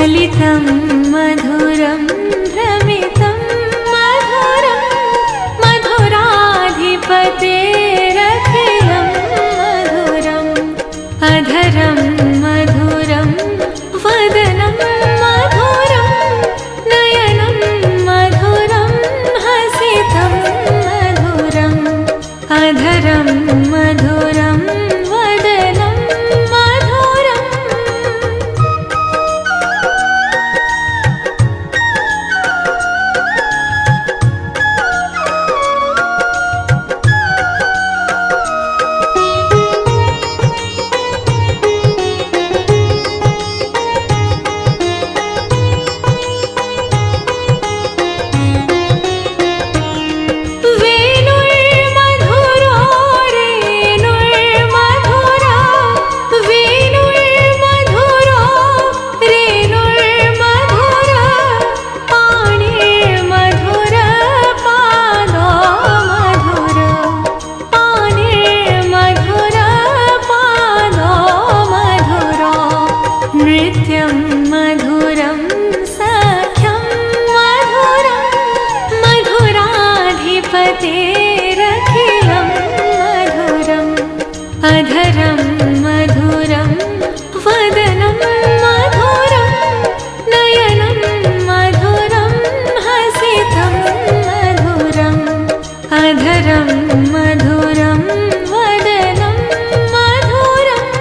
स्खलितं मधुरं भ्रमितं मधुरं मधुराधिपतेरखिलं मधुरम् अधरं मधुरं वदनं मधुरं नयनं मधुरं हसितं मधुरम् अधरं मधुरं वदनं मधुरम् नृत्यं मधुरं सख्यं मधुरं मधुराधिपतेरखिलं मधुरम् अधरं मधुरं वदनं मधुरं नयनं मधुरं हसितं मधुरम् अधरं मधुरं वदनं मधुरम्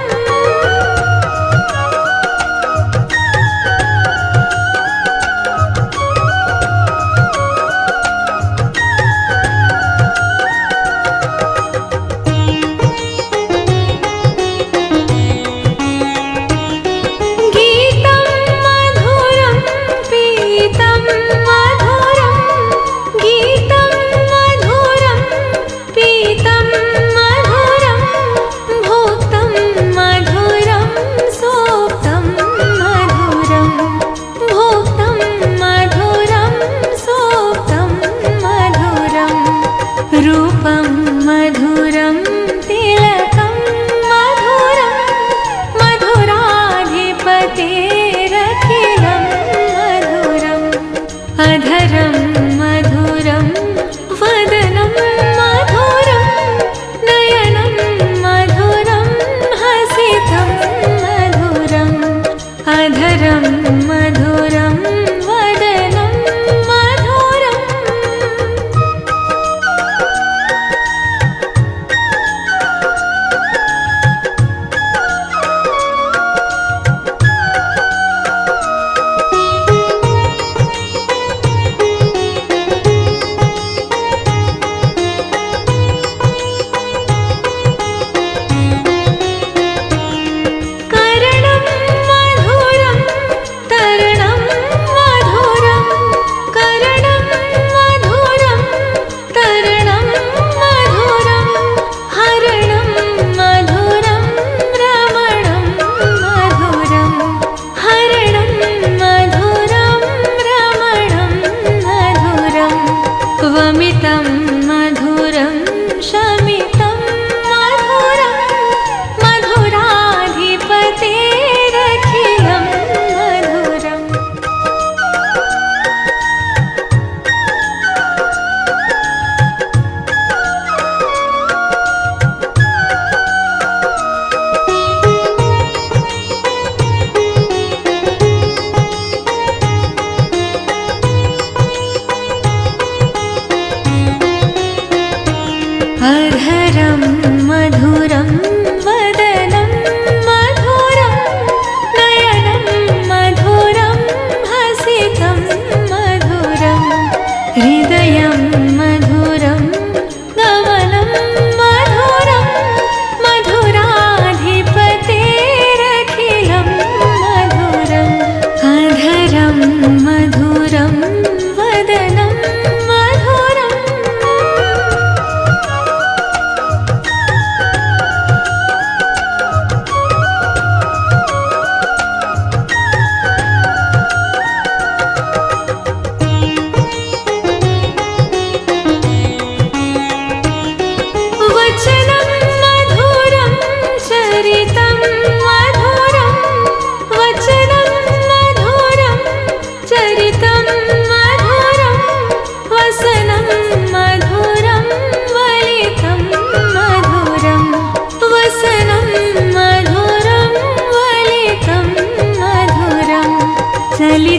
गीतं मधुरं पीतं मधुरं गीतं मधुरं पीतं मधुरं भोक्तं मधुरं सोक्तं मधुरं भोक्तं मधुरं सोक्तं मधुरं रूपं मधुरं तिलकं मधुरं मधुराधिपतेरखिलं मधुरम् अधरं मधुरं वदनं मधुरं नयनं मधुरं हसितं मधुरम् अधरं मधुरं वदनं मधुरम् करणं मधुरं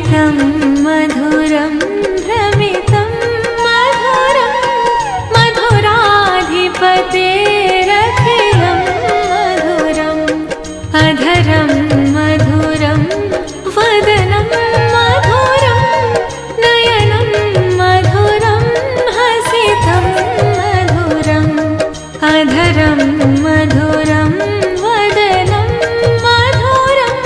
भ्रमितं मधुरं भ्रमितं मधुरं मधुराधिपतेरखिलं मधुरम् अधरं मधुरं वदनं मधुरं नयनं मधुरं हसितं मधुरम् अधरं मधुरं वदनं मधुरम्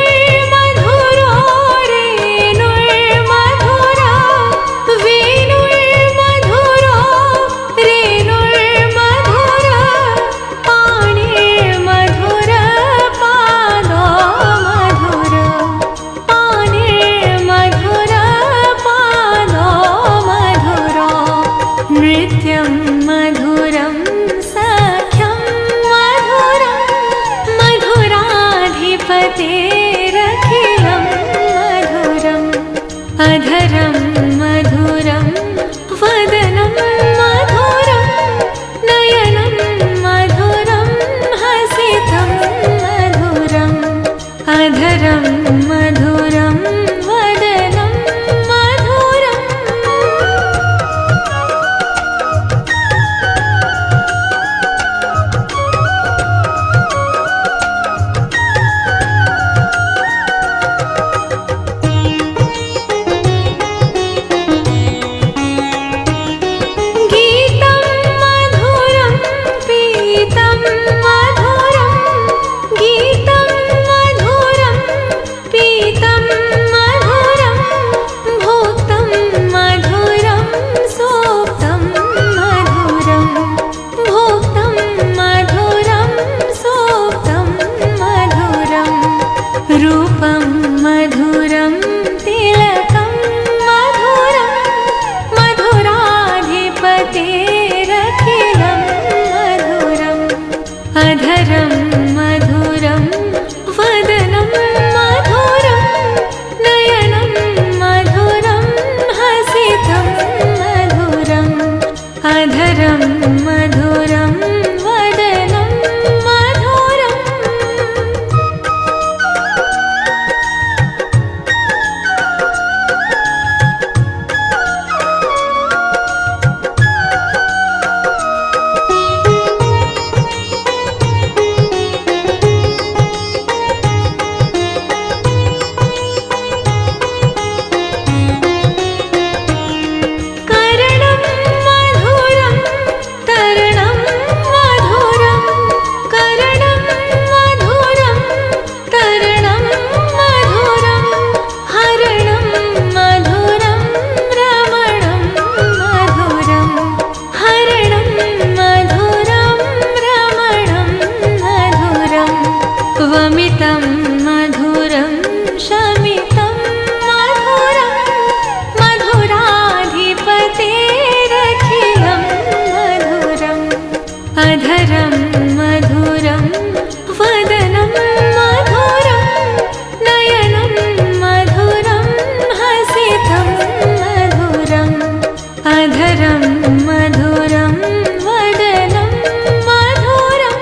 वेणुर्मधुरो रेणुर्मधुरा वेणुर्मधुरो रेणुर्मधुरा पाणिर्मधुर पादो मधुर पाणिर्मधुर पादो मधुरो नृत्यं मधुरं सख्यं मधुरं मधुराधिपतेरखिलं मधुरम् अधरं मधुरं वदनं मधुरं नयनं मधुरं हसितं मधुरम् अधरं मधुरं वदनं मधुरम् गीतं मधुरं पीतं मधुरं गीतं मधुरं पीतं मधुरं भोक्तं मधुरं सोक्तं मधुरं भोक्तं मधुरं सोक्तं मधुरं रूपं मधुरं तिलकं मधुरं मधुराधिपतेरखिलं मधुरम् अधरं मधुरं वदनं मधुरं नयनं मधुरं हसितं मधुरम् अधरं मधुरं वदनं मधुरम् करणं मधुरं तरणं मधुरं करणं मधुरं तरणं मधुरं हरणं मधुरं रमणं मधुरं हरणं मधुरं रमणं मधुरं वमितं मधुरं शमितं मधुरं मधुराधिपतेरखिलं मधुरम् अधरं मधुरं वदनं मधुरं नयनं मधुरं हसितं मधुरम् अधरं मधुरं वदनं मधुरम्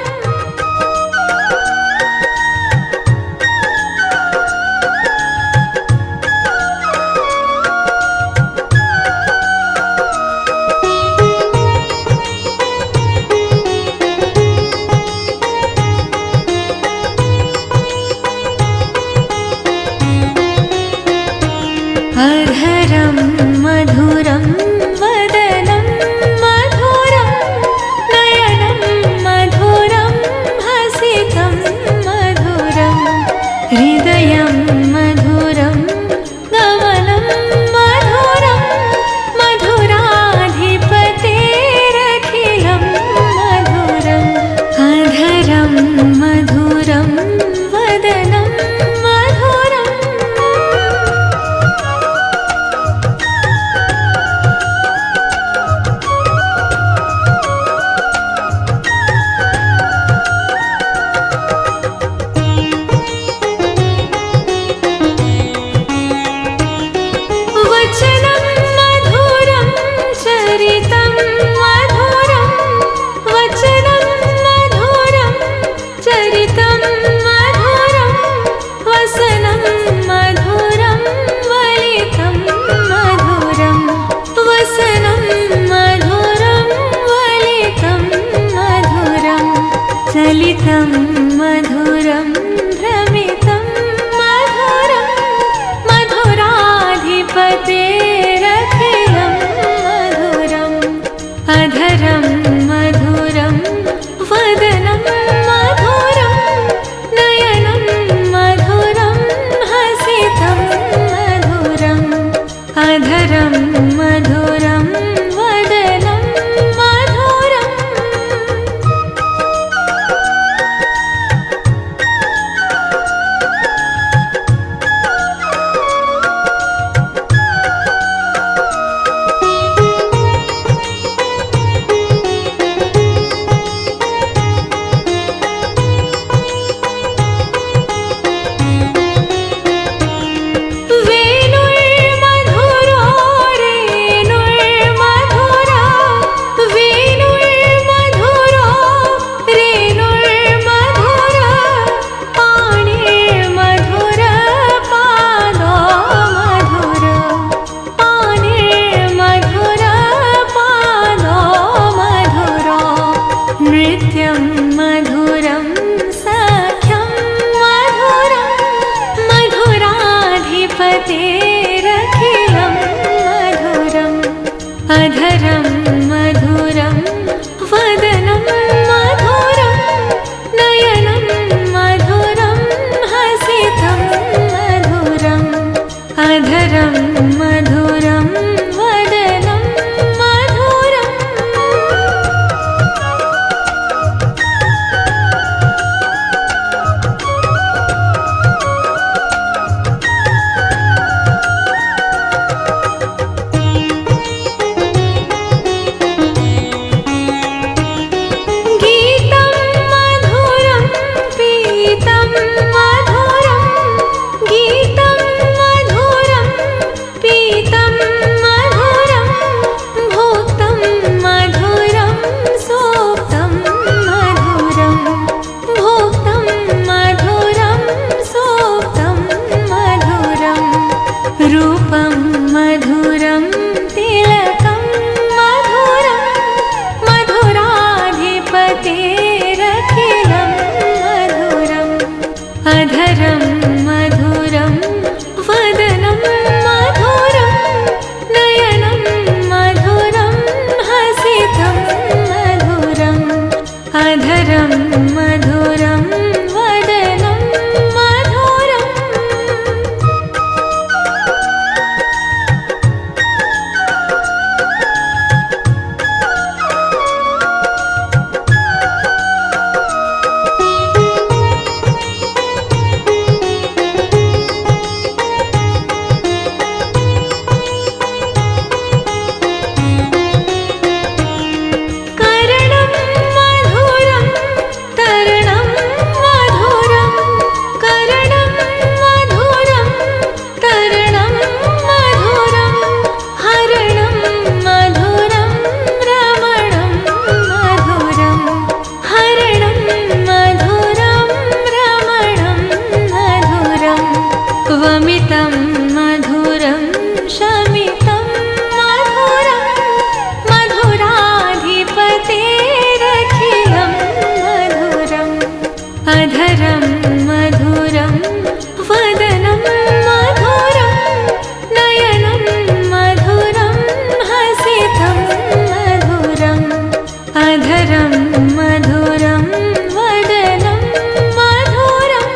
अधरं मधुरं वदनं मधुरं नयनं मधुरं हसितं मधुरम् अधरं मधुरं वदनं मधुरम् वमितं मधुरं शमितं मधुरं मधुराधिपतेरखिलं मधुरम् अधरं मधुरं वदनं मधुरं नयनं मधुरं हसितं मधुरम् अधरं मधुरं वदनं मधुरम्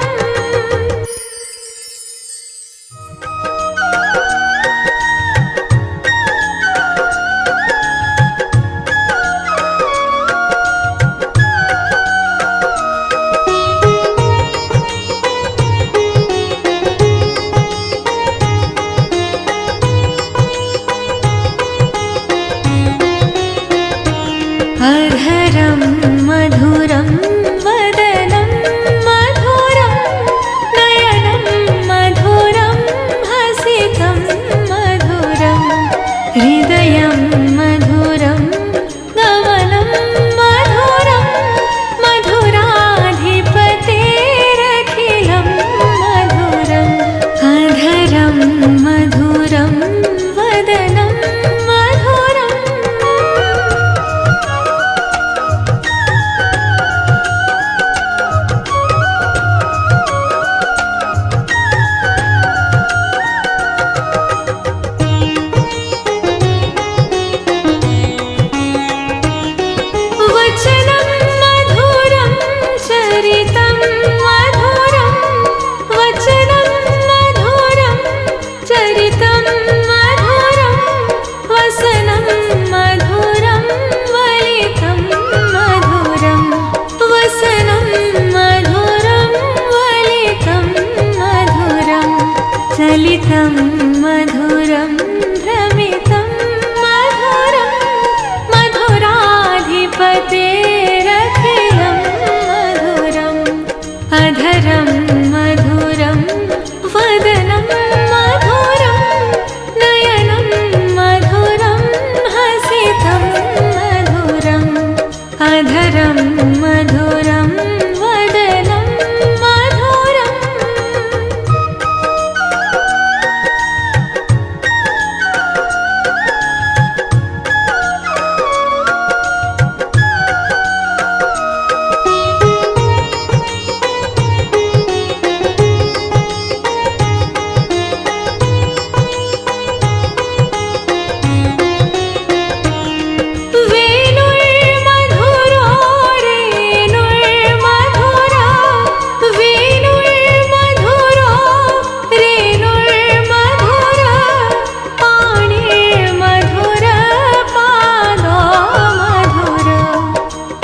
अधरं मधुरं वदनं मधुरं नयनं मधुरं हसितं मधुरम् हृदयं मधुरं गमनं मधुरं मधुराधिपतेरखिलं मधुरम् अधरं मधुरं वदनं मधुरम् वचनं मधुरं चरितं मधुरं वचनं मधुरं चरितं मधुरं वसनं मधुरं वलितं मधुरं वसनं मधुरं वलितं मधुरं चलितं मधुरं भ्रमितं मधुरं मधुराधिपतेरखिलं मधुरम् अधरं मधुरं वदनं मधुरं नयनं मधुरं हसितं मधुरम् अधरं मधुरं वदनं मधुरम् वेणुर्मधुरो रेणुर्मधुरा वेणुर्मधुरो रेणुर्मधुरा पाणिर्मधुर पादो मधुर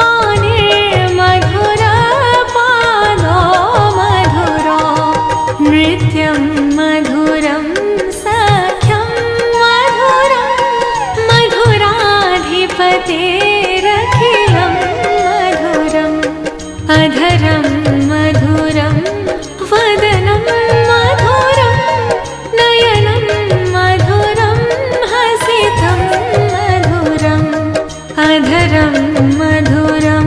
पाणिर्मधुर पादो मधुरो नृत्यं मधुरं सख्यं मधुरं मधुराधिपतेरखिलं मधुरम् अधरं मधुरं वदनं मधुरं नयनं मधुरं हसितं मधुरम् अधरं मधुरं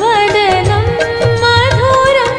वदनं मधुरम्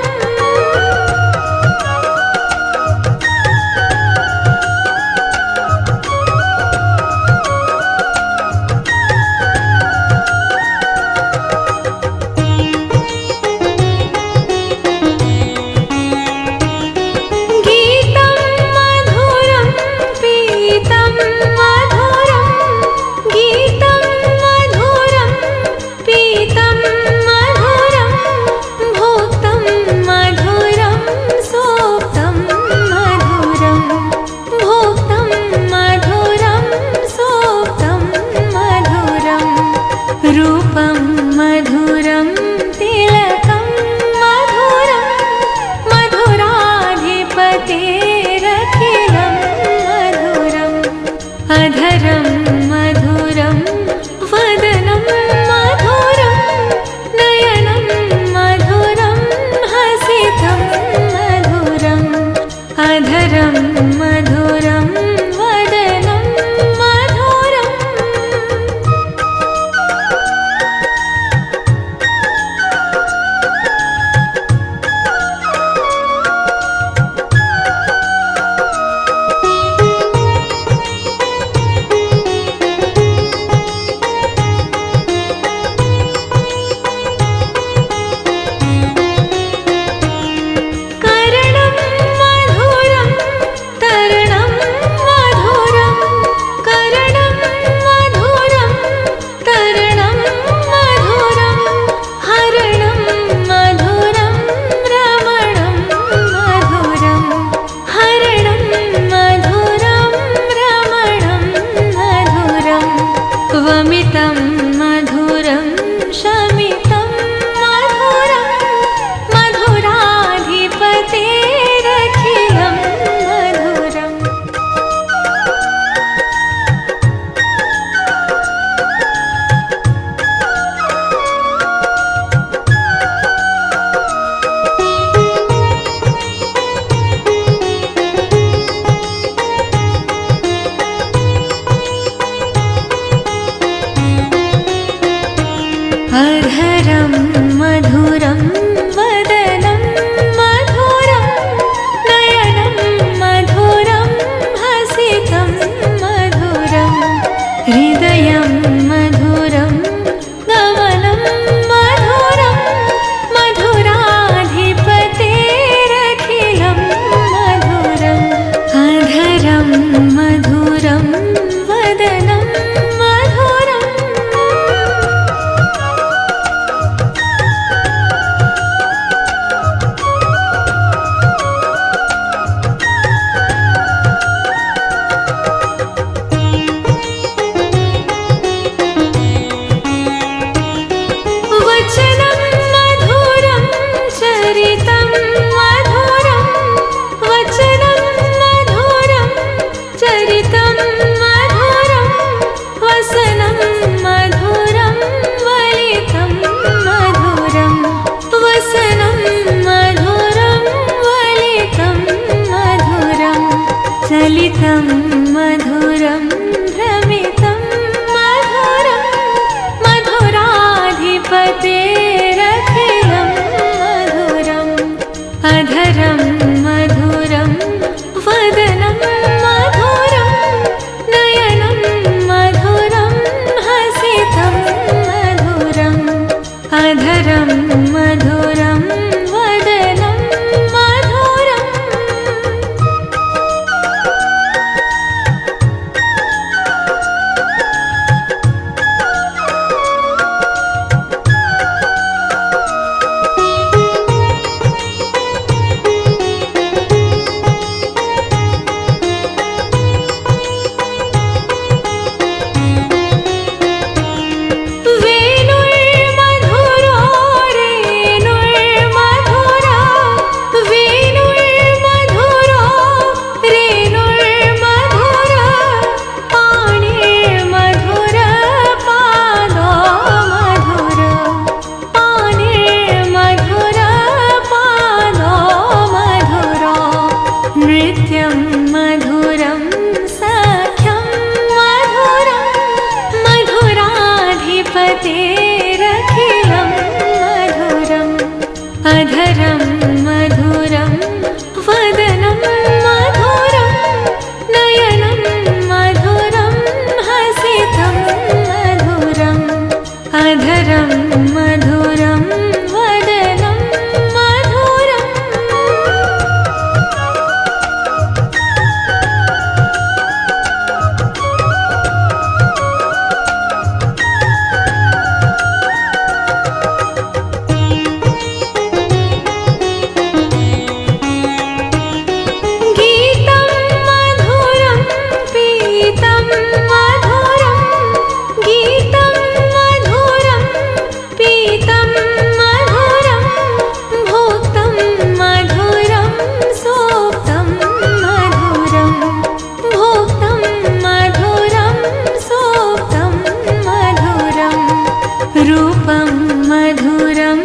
मधुरं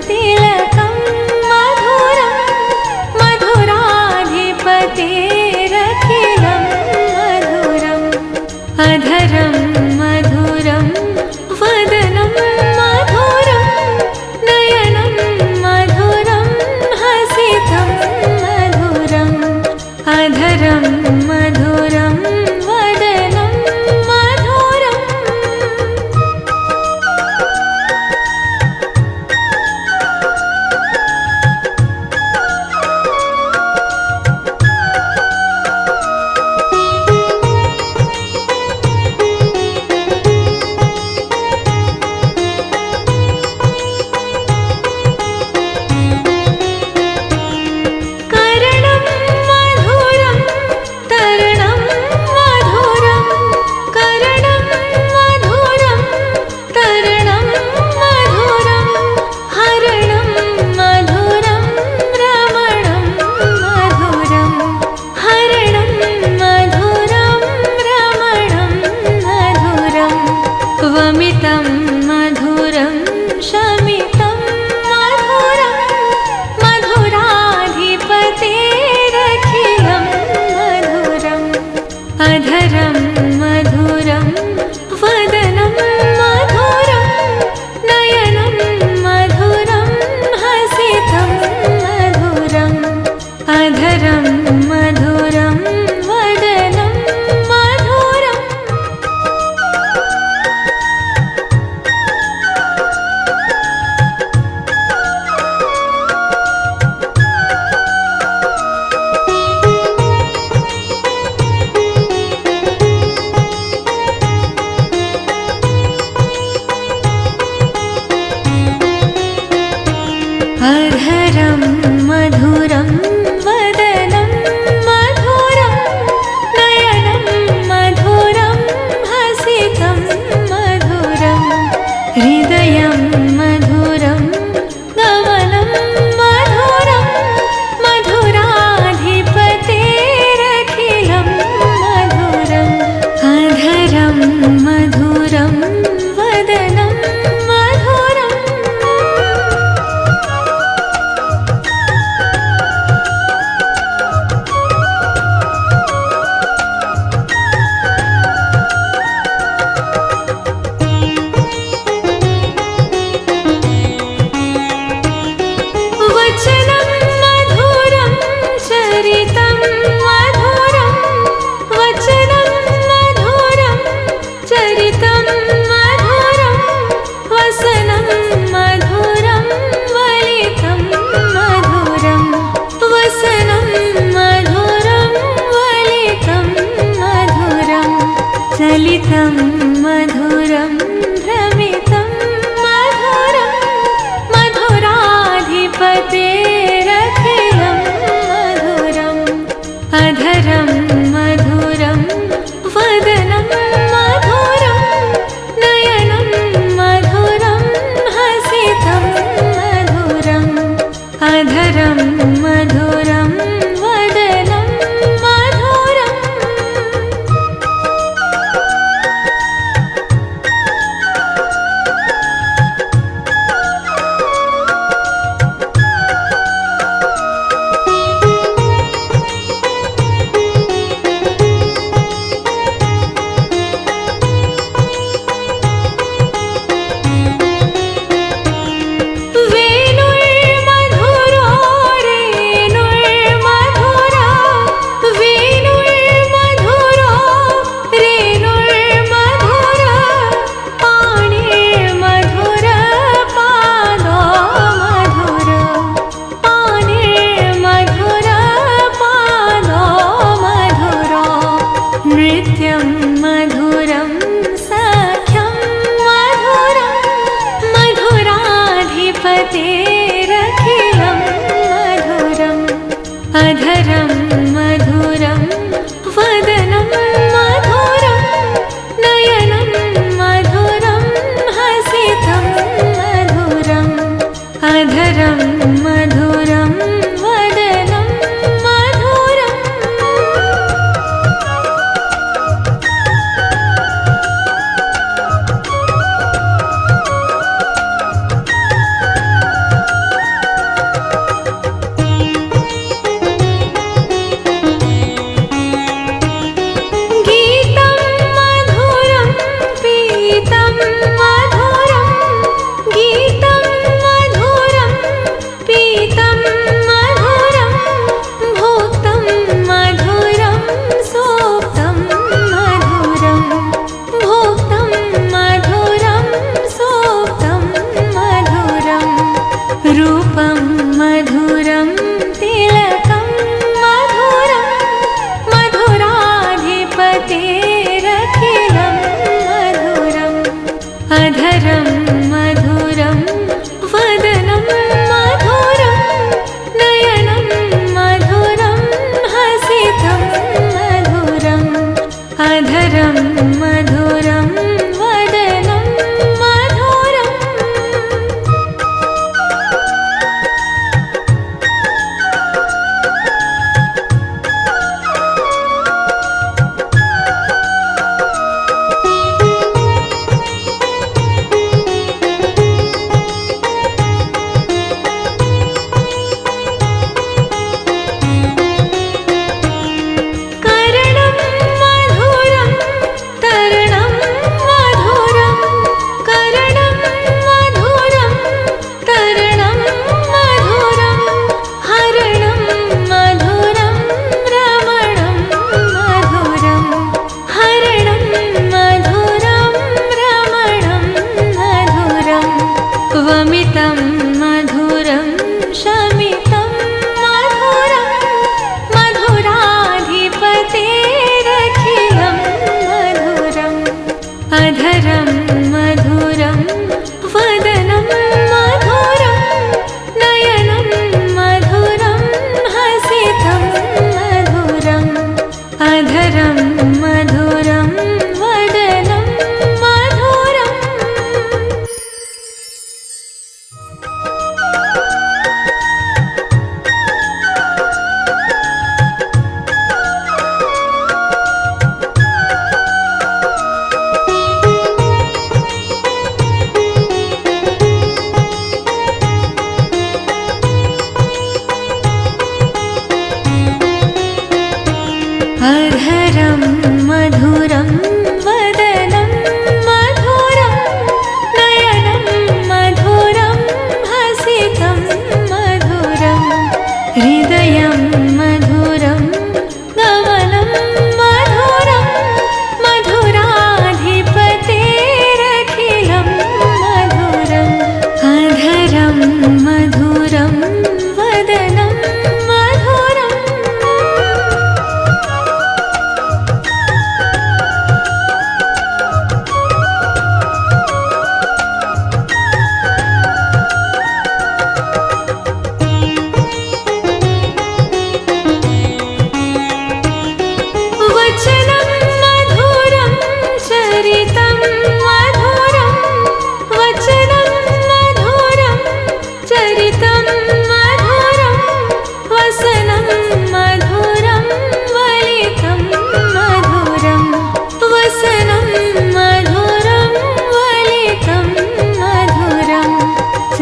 तिलकं मधुरं मधुराधिपतेरखिलं मधुरम् अधरं मधुरं वदनं मधुरं नयनं मधुरं हसितं मधुरम् अधरं मधुरं वदनं मधुरम्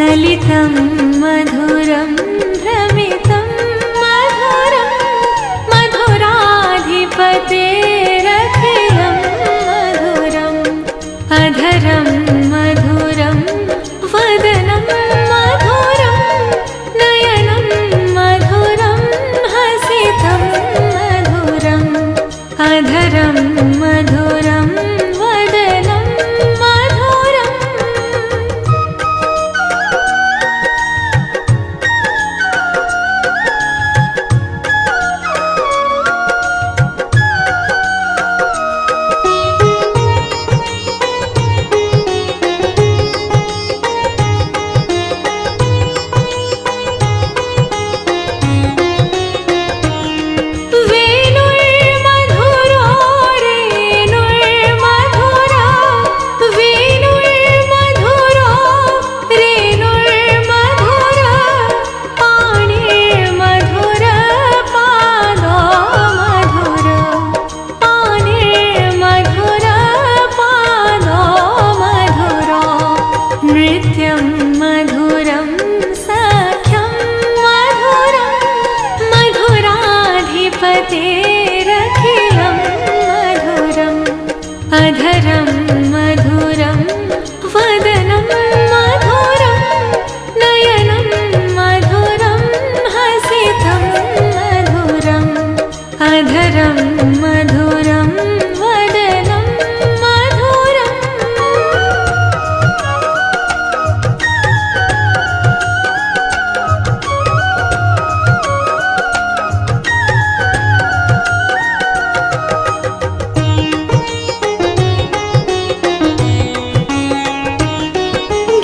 चलितं मधुरं भ्रमितं मधुरं मधुराधिपतेरखिलं मधुरम् अधरं मधुरं वदनं मधुरं नयनं मधुरं हसितं मधुरम् अधरं मधुरं वदनं मधुरम् वेणुर्मधुरो रेणुर्मधुरा वेणुर्मधुरो रेणुर्मधुरा पाणिर्मधुर पादो मधुर पाणिर्मधुर पादो मधुरो नृत्यं मधुरं सख्यं मधुरं मधुराधिपतेरखिलं मधुरम् अधरं मधुरं वदनं मधुरं नयनं मधुरं हसितं मधुरम् अधरं मधुरं वदनं मधुरम्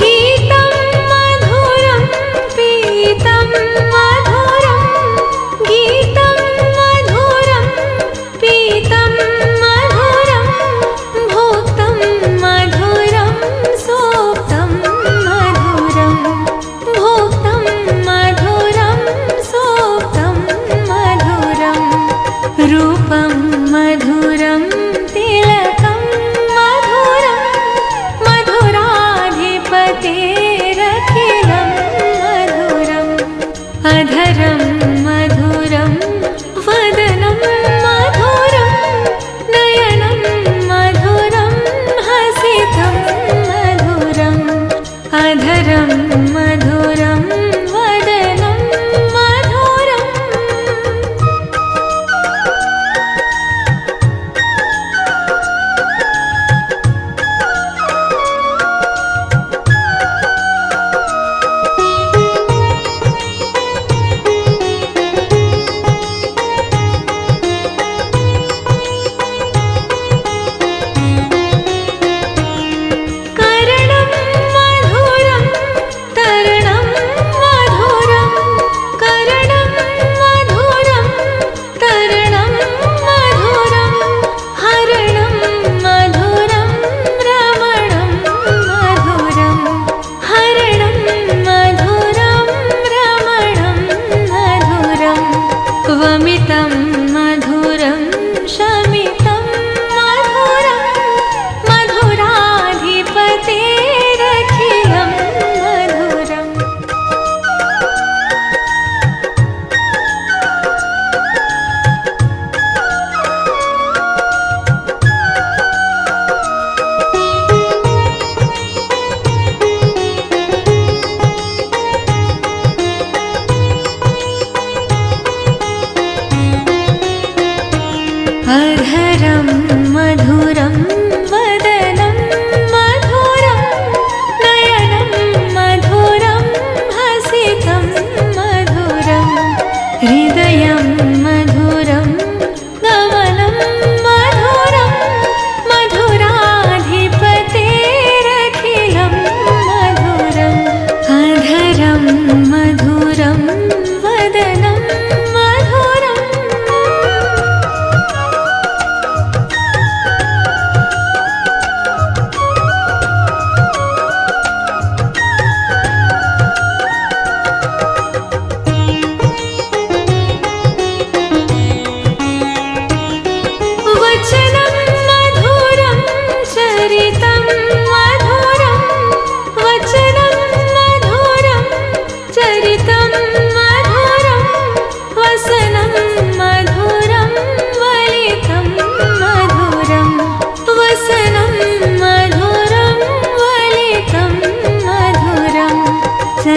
गीतं मधुरं पीतं मधुरं गीतं मधुरं पीतं मधुरं भोक्तं मधुरं सोक्तं मधुरं भोक्तं मधुरं सोक्तं मधुरं रूपं मधुरं तिलकं मधुरं मधुराधिपतेरखिलं मधुरम् अधरं मधुरं वदनं मधुरं नयनं मधुरं हसितं मधुरम् अधरं मधुरं वदनं मधुरम्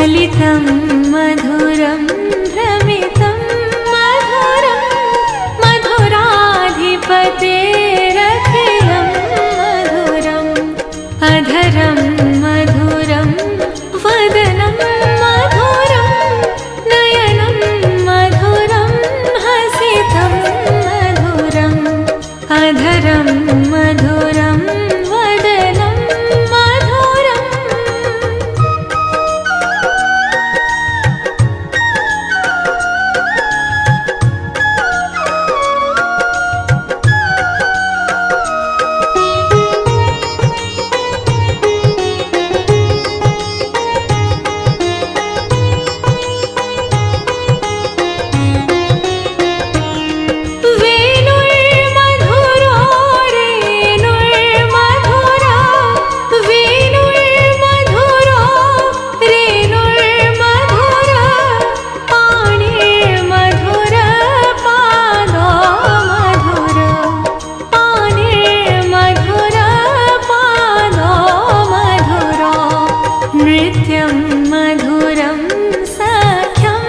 स्खलितं मधुरं भ्रमितं मधुरं मधुराधिपतेरखिलं मधुरम् अधरं मधुरं वदनं मधुरं नयनं मधुरं हसितं मधुरम् अधरं मधुरं वदनं मधुरम् वेणुर्मधुरो रेणुर्मधुरा वेणुर्मधुरो रेणुर्मधुरा पाणिर्मधुर पादो मधुर पाणिर्मधुर पादो मधुरो नृत्यं मधुरं सख्यं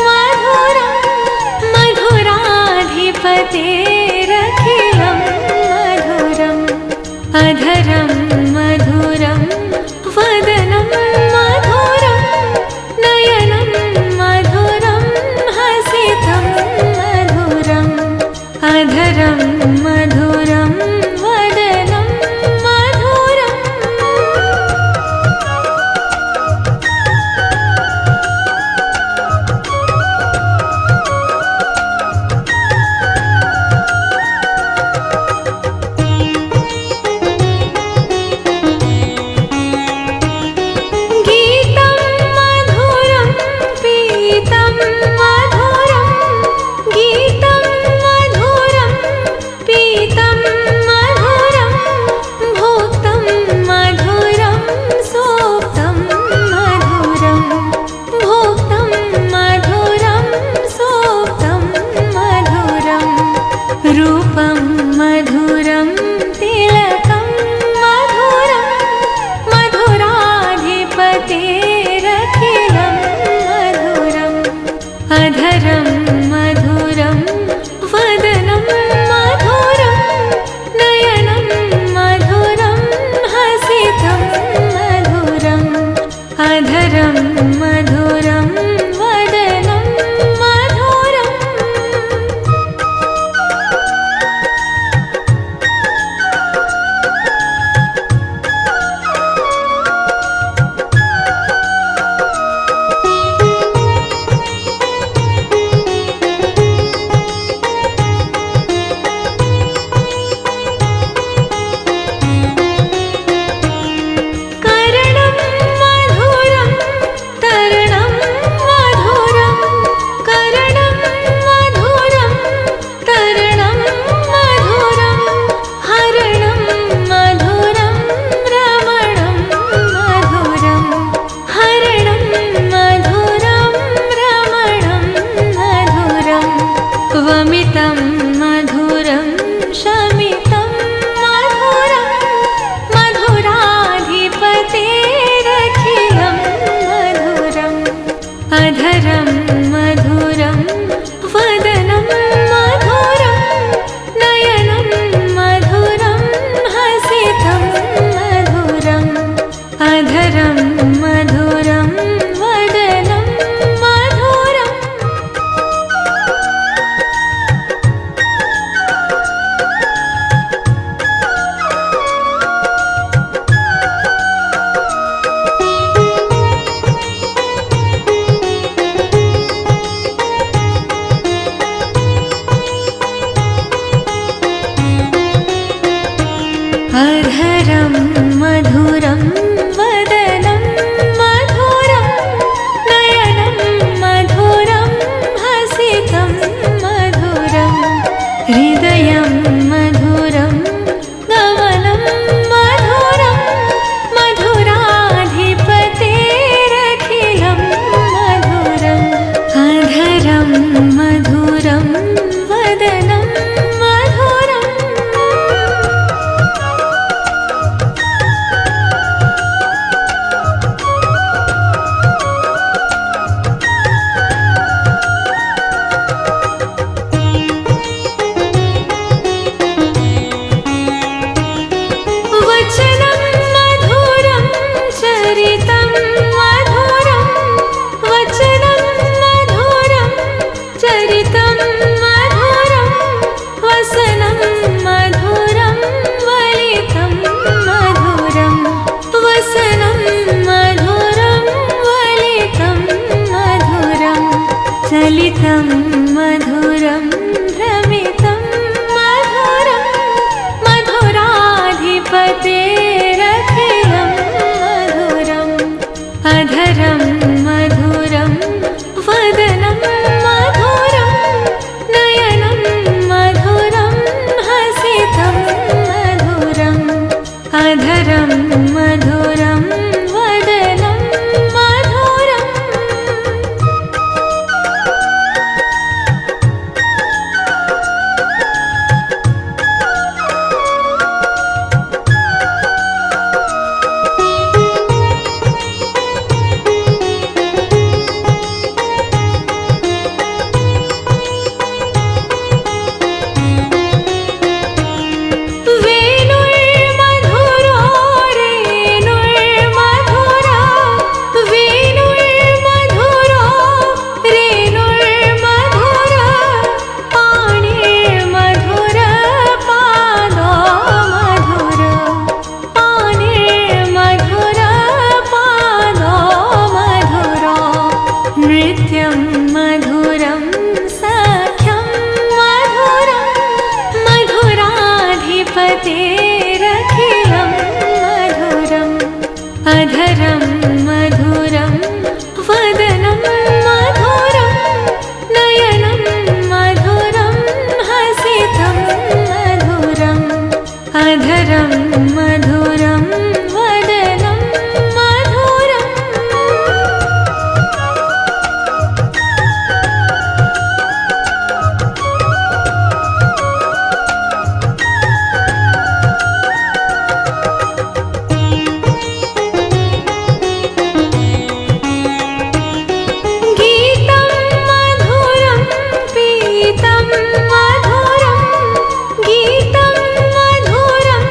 मधुरं मधुराधिपतेरखिलं मधुरम् अधरं मधुरं वदनं मधुरं नयनं मधुरं हसितं मधुरम् अधरं मधुरं वदनं मधुरम् गीतं मधुरं पीतं मधुरं गीतं मधुरं पीतं मधुरं भोक्तं मधुरं सोक्तं मधुरं भोक्तं मधुरं सोक्तं मधुरं रूपं मधुरं तिलकं मधुरं मधुराधिपतेरखिलं मधुरम् अधरं मधुरं वदनं मधुरं नयनं मधुरं हसितं मधुरम् अधरं मधुरं वदनं मधुरम् करणं मधुरं स्खलितं मधुरं भ्रमितं मधुरं मधुराधिपतेरखिलं मधुरम् अधरं मधुरं वदनं मधुरं नयनं मधुरं हसितं मधुरम् अधरं मधुरं वदनं मधुरम् नृत्यं मधुरं सख्यं मधुरं मधुराधिपतेरखिलं मधुरम् अधरं मधुरं वदनं मधुरं नयनं मधुरं हसितं मधुरम् अधरं मधुरं वदनं मधुरम् गीतं मधुरं पीतं मधुरं गीतं मधुरं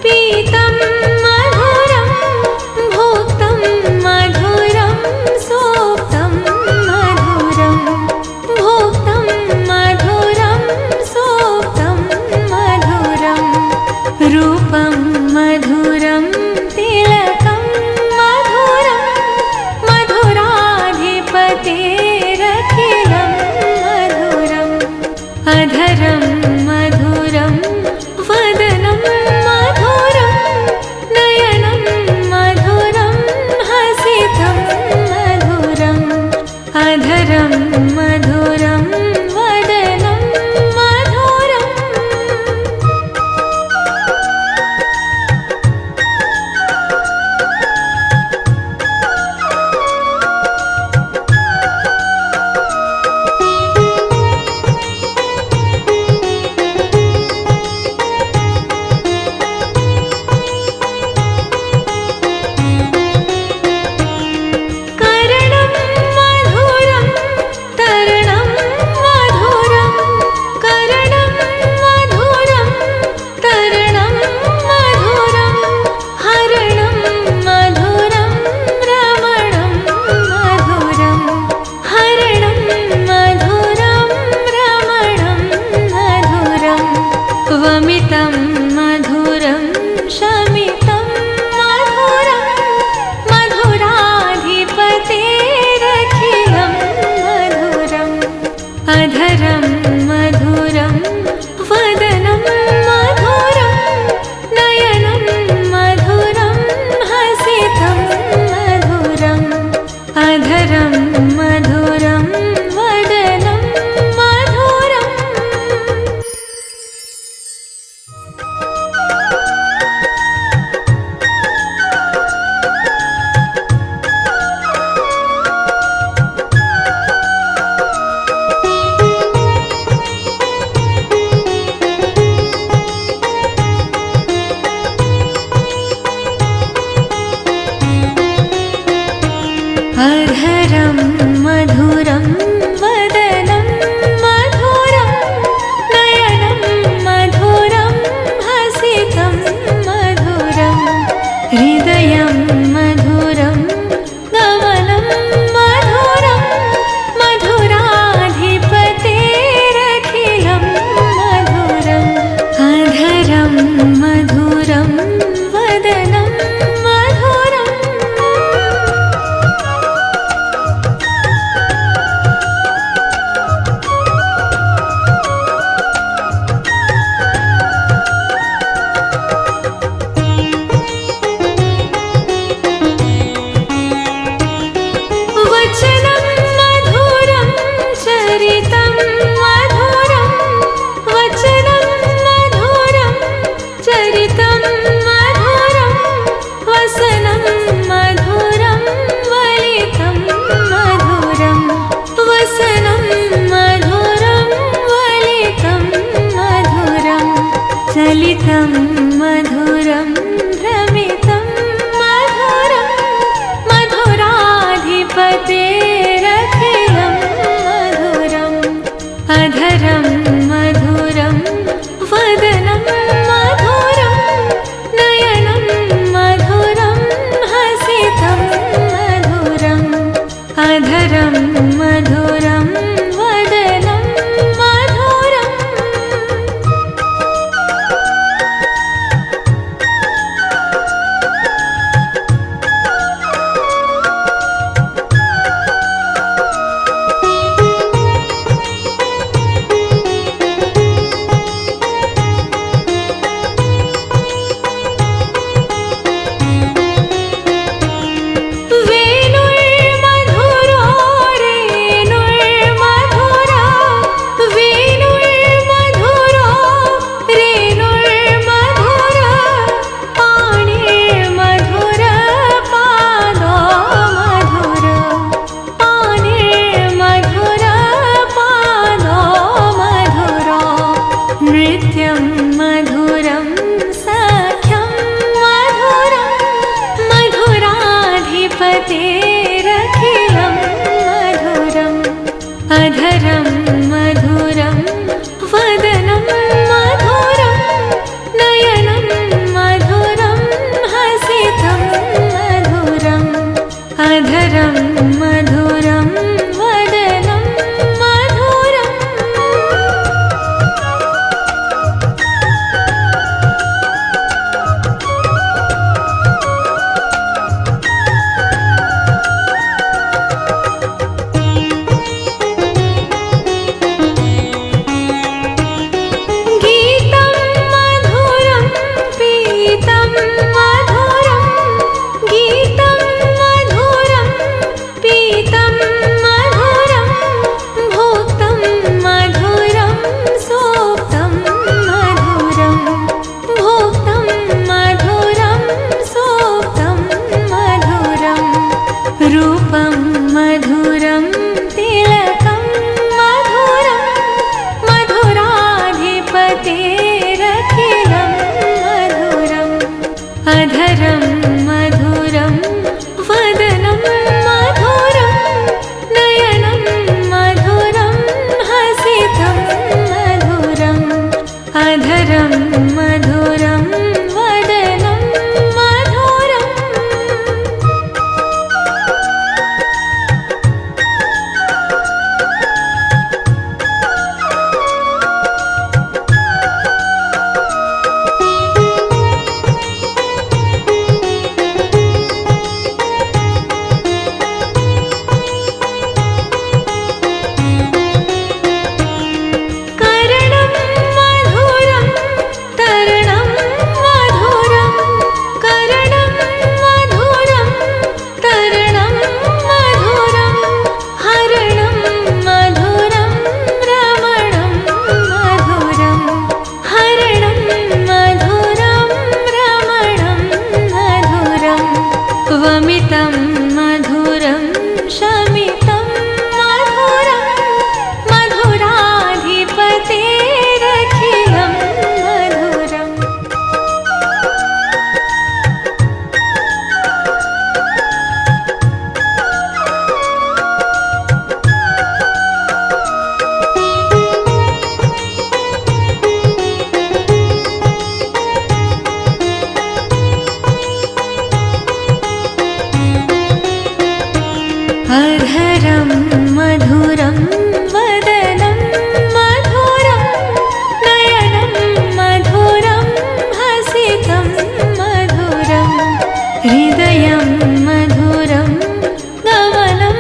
पीतं मधुरं भोक्तं मधुरं सोक्तं मधुरं भोक्तं मधुरं सोक्तं मधुरं रूपं मधुरं तिलकं मधुरं मधुराधिपतेरखिलं मधुरम् अधरं मधुरं वदनं मधुरं नयनं मधुरं हसितं मधुरम् अधरं मधुरं वदनं मधुरम् करणं मधुरं तरणं मधुरं करणं मधुरं तरणं मधुरं हरणं मधुरं रमणं मधुरं हरणं मधुरं रमणं मधुरं वमितं मधुरं शमितं मधुरं मधुराधिपतेरखिलं मधुरम् अधरं मधुरं वदनं मधुरं नयनं मधुरं हसितं मधुरम् अधरं मधुरं वदनं मधुरम् अधरं मधुरं वदनं मधुरं नयनं मधुरं हसितं मधुरम् हृदयं मधुरं गमनं मधुरं मधुराधिपतेरखिलं मधुरम् अधरं मधुरं वदनं मधुरम् अधरं मधुरं वदनं मधुरम् नृत्यं मधुरं सख्यं मधुरं मधुराधिपतेरखिलं मधुरम् अधरं मधुरं वदनं मधुरं नयनं मधुरं हसितं मधुरम् अधरं मधुरं वदनं मधुरम् गीतं मधुरं पीतं मधुरं गीतं मधुरं पीतं मधुरं भोक्तं मधुरं सोक्तं मधुरं भोक्तं मधुरं सोक्तं मधुरं रूपं मधुरं तिलकं मधुरं मधुराधिपतेरखिलं मधुरम् अधरं मधुरं वदनं मधुरं नयनं मधुरं हसितं मधुरम् अधरं मधुरं वदनं मधुरम् करणं मधुरं तरणं मधुरं करणं मधुरं तरणं मधुरं हरणं मधुरं रमणं मधुरं हरणं मधुरं रमणं मधुरं वमितं मधुरं शमितं मधुरं मधुराधिपतेरखिलं मधुरम् अधरं मधुरं वदनं मधुरं नयनं मधुरं हसितं मधुरं हृदयं मधुरं गमनं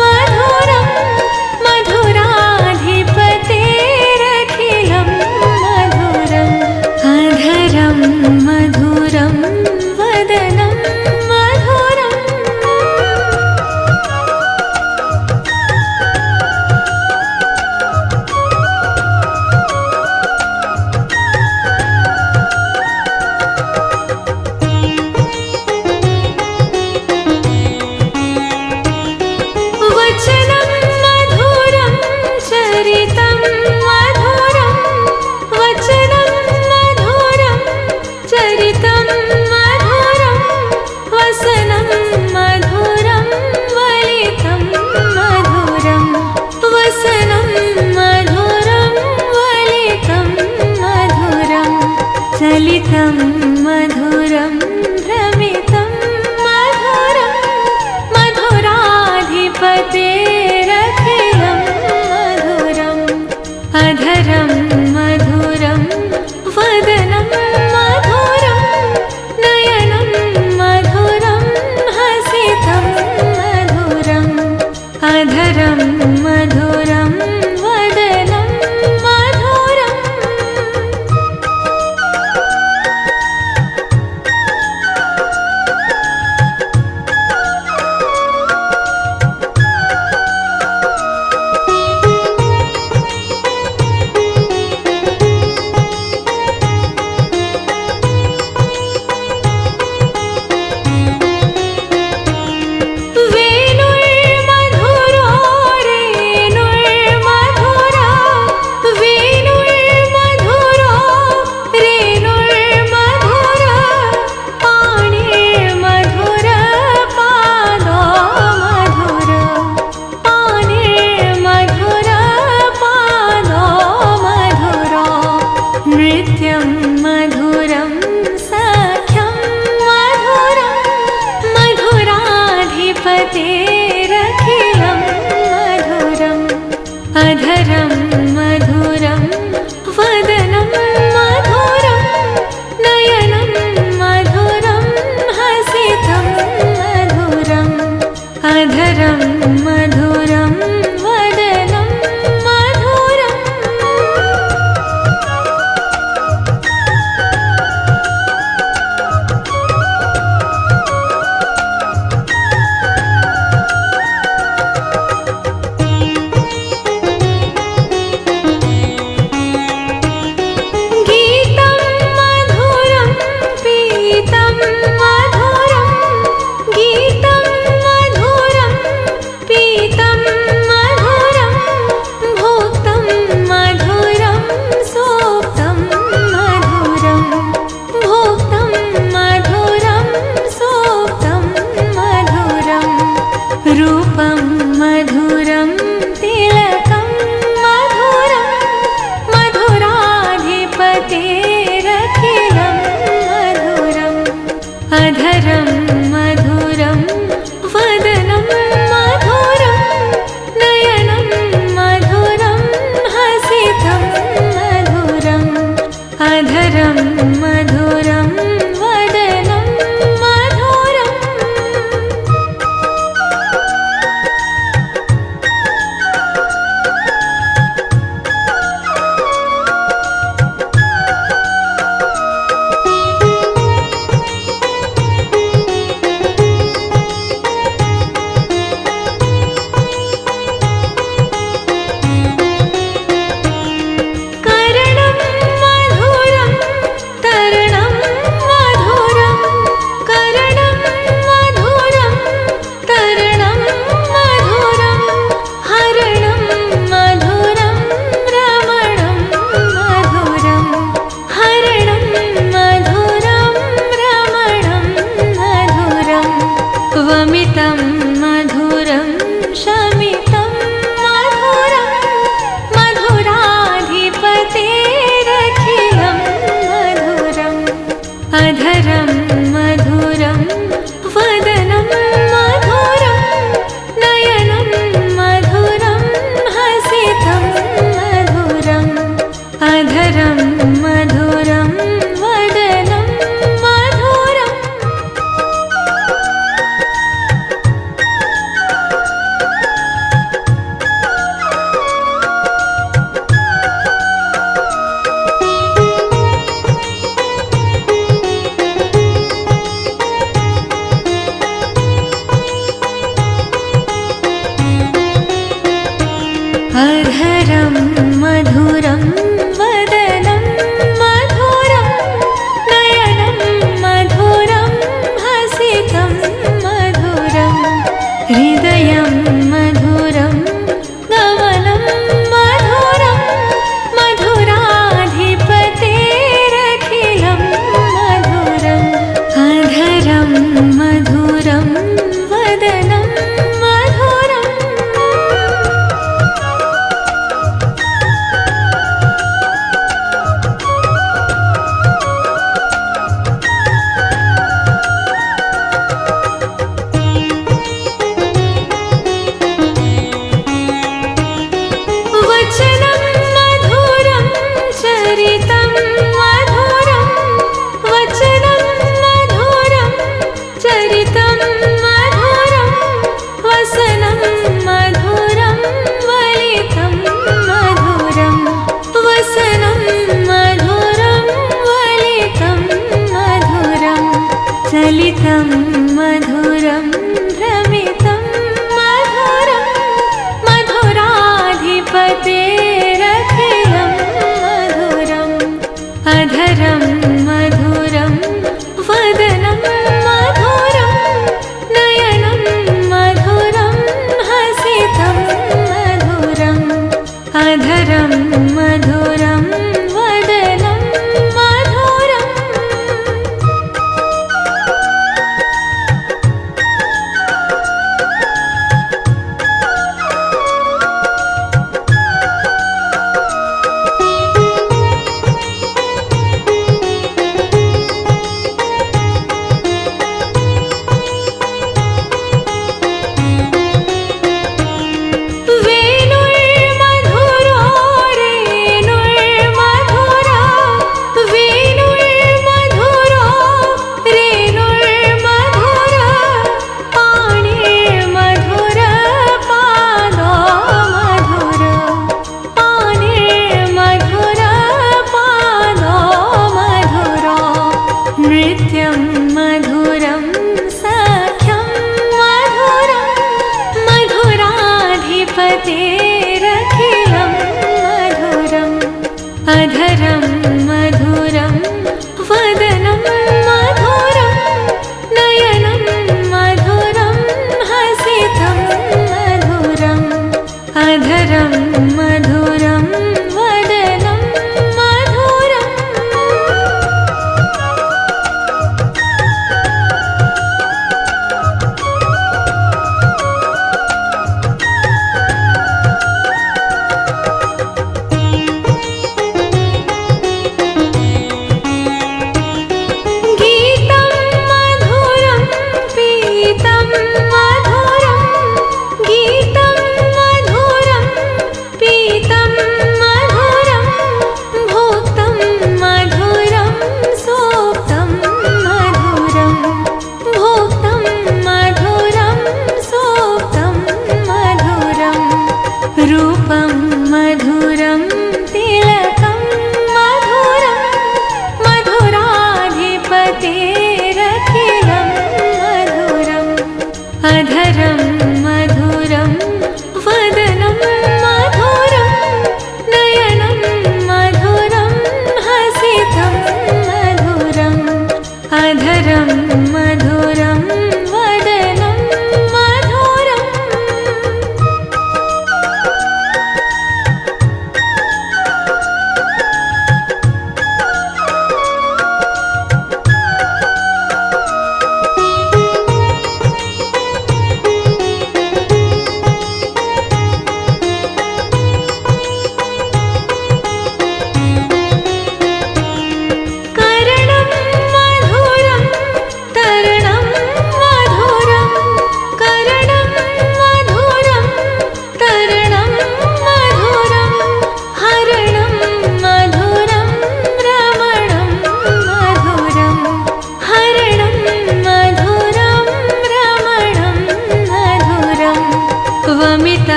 मधुरं मधुराधिपतेरखिलं मधुरम् अधरं मधुरं वदनं मधुरम् अधरं मधुरं वदनं मधुरं नयनं मधुरं हसितं मधुरम् अधरं मधुरं वदनं मधुरम् गीतं मधुरं पीतं मधुरं गीतं मधुरं पीतं मधुरं भोक्तं मधुरं सोक्तं मधुरं भोक्तं मधुरं सोक्तं मधुरं रूपं मधुरं तिलकं मधुरं मधुराधिपतेरखिलं मधुरम् अधरं मधुरं वदनं मधुरं नयनं मधुरं हसितं मधुरम् अधरं मधुरं वदनं मधुरम्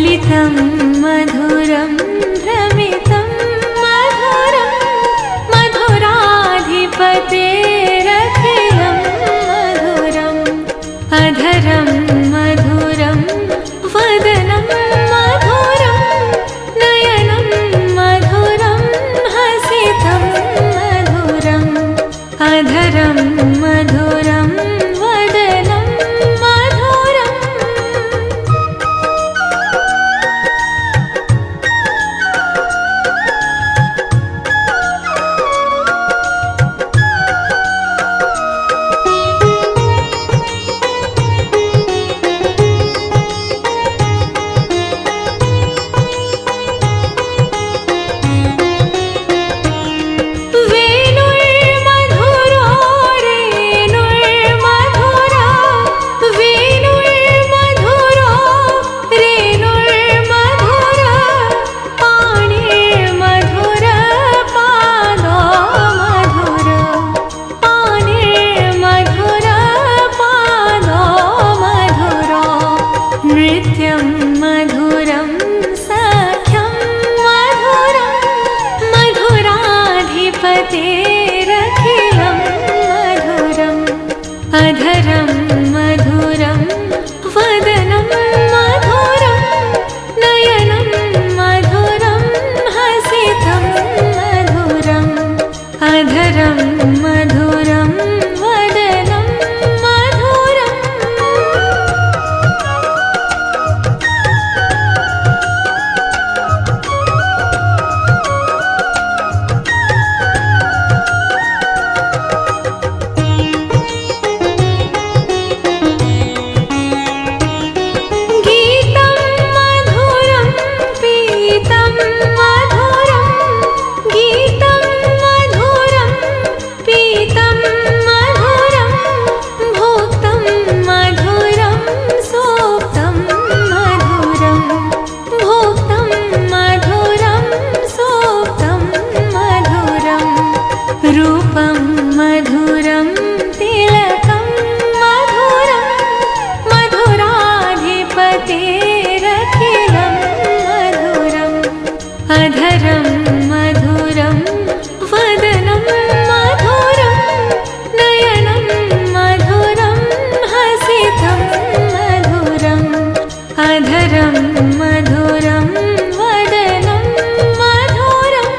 भ्रमितं मधुरं भ्रमितं मधुरं मधुराधिपतेरखिलं मधुरम् अधरं मधुरं वदनं मधुरं नयनं मधुरं हसितं मधुरम् अधरं मधुरं वदनं मधुरम् वेणुर्मधुरो रेणुर्मधुरा वेणुर्मधुरो रेणुर्मधुरा पाणिर्मधुर पादो मधुर पाणिर्मधुर पादो मधुरो नृत्यं मधुरं सख्यं मधुरं मधुराधिपतेरखिलं मधुरम् अधरं मधुरं वदनं मधुरं नयनं मधुरं हसितं मधुरम् अधरं मधुरं वदनं मधुरम् गीतं मधुरं पीतं मधुरं गीतं मधुरं पीतं मधुरं भोक्तं मधुरं सोक्तं मधुरं भोक्तं मधुरं सोक्तं मधुरं रूपं मधुरं तिलकं मधुरं मधुराधिपतेरखिलं मधुरम् अधरं मधुरं वदनं मधुरं नयनं मधुरं हसितं मधुरम् अधरं मधुरं वदनं मधुरम्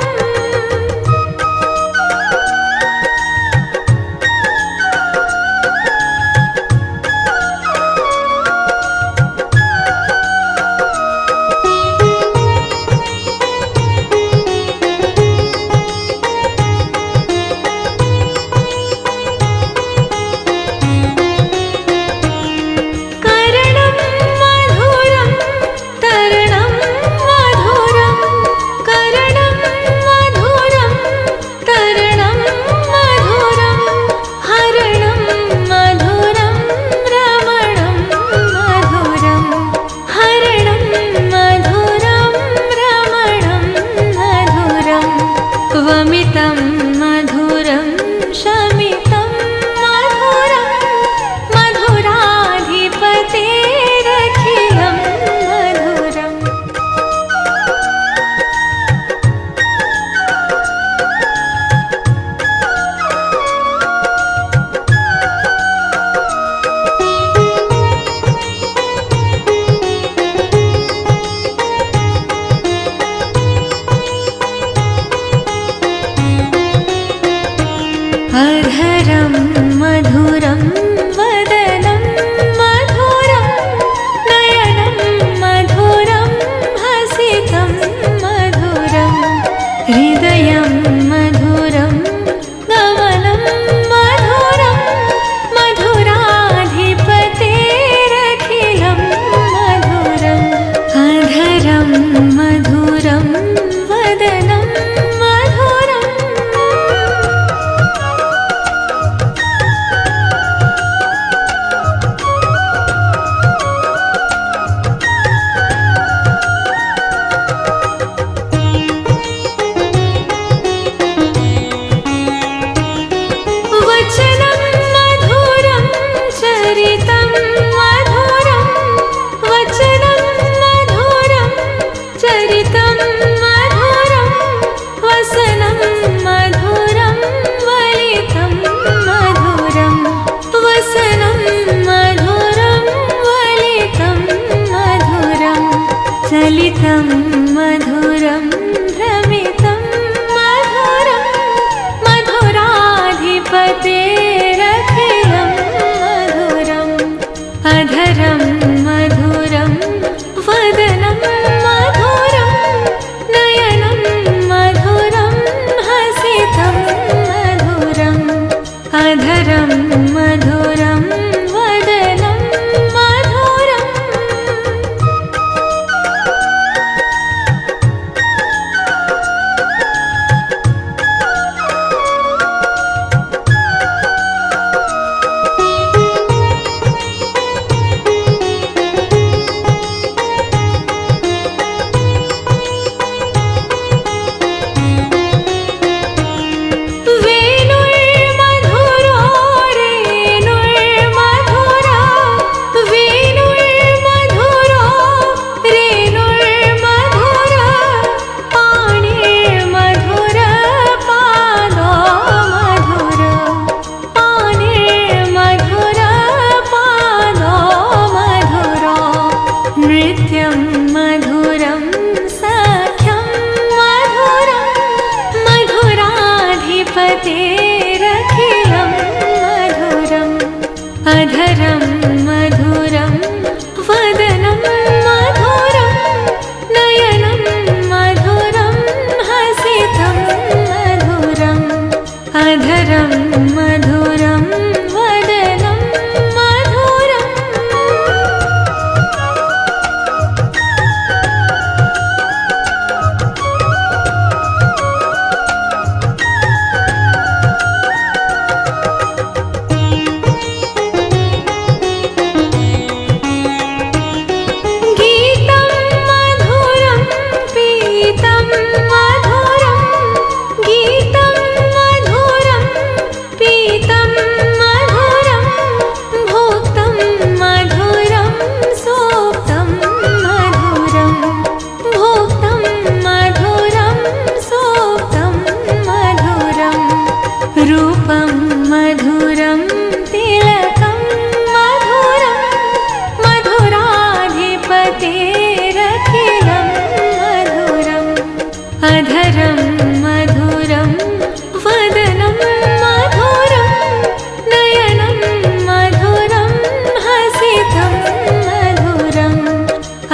ललितं मधुरं भ्रमितं मधुरं मधुराधिपतेरखिलं मधुरम् अधरं मधुरं वदनं मधुरं नयनं मधुरं हसितं मधुरम् अधरं मधुरं वदनं मधुरम् नृत्यं मधुरं सख्यं मधुरं मधुराधिपतेरखिलं मधुरम् अधरं मधुरं वदनं मधुरं नयनं मधुरं हसितं मधुरम् अधरं मधुरं वदनं मधुरम् गीतं मधुरं पीतं मधुरं गीतं मधुरं पीतं मधुरं भोक्तं मधुरं सोक्तं मधुरं भोक्तं मधुरं सोक्तं मधुरं रूपं मधुरं तिलकं मधुरं मधुराधिपतेरखिलं मधुरम् अधरं मधुरं वदनं मधुरं नयनं मधुरं हसितं मधुरम्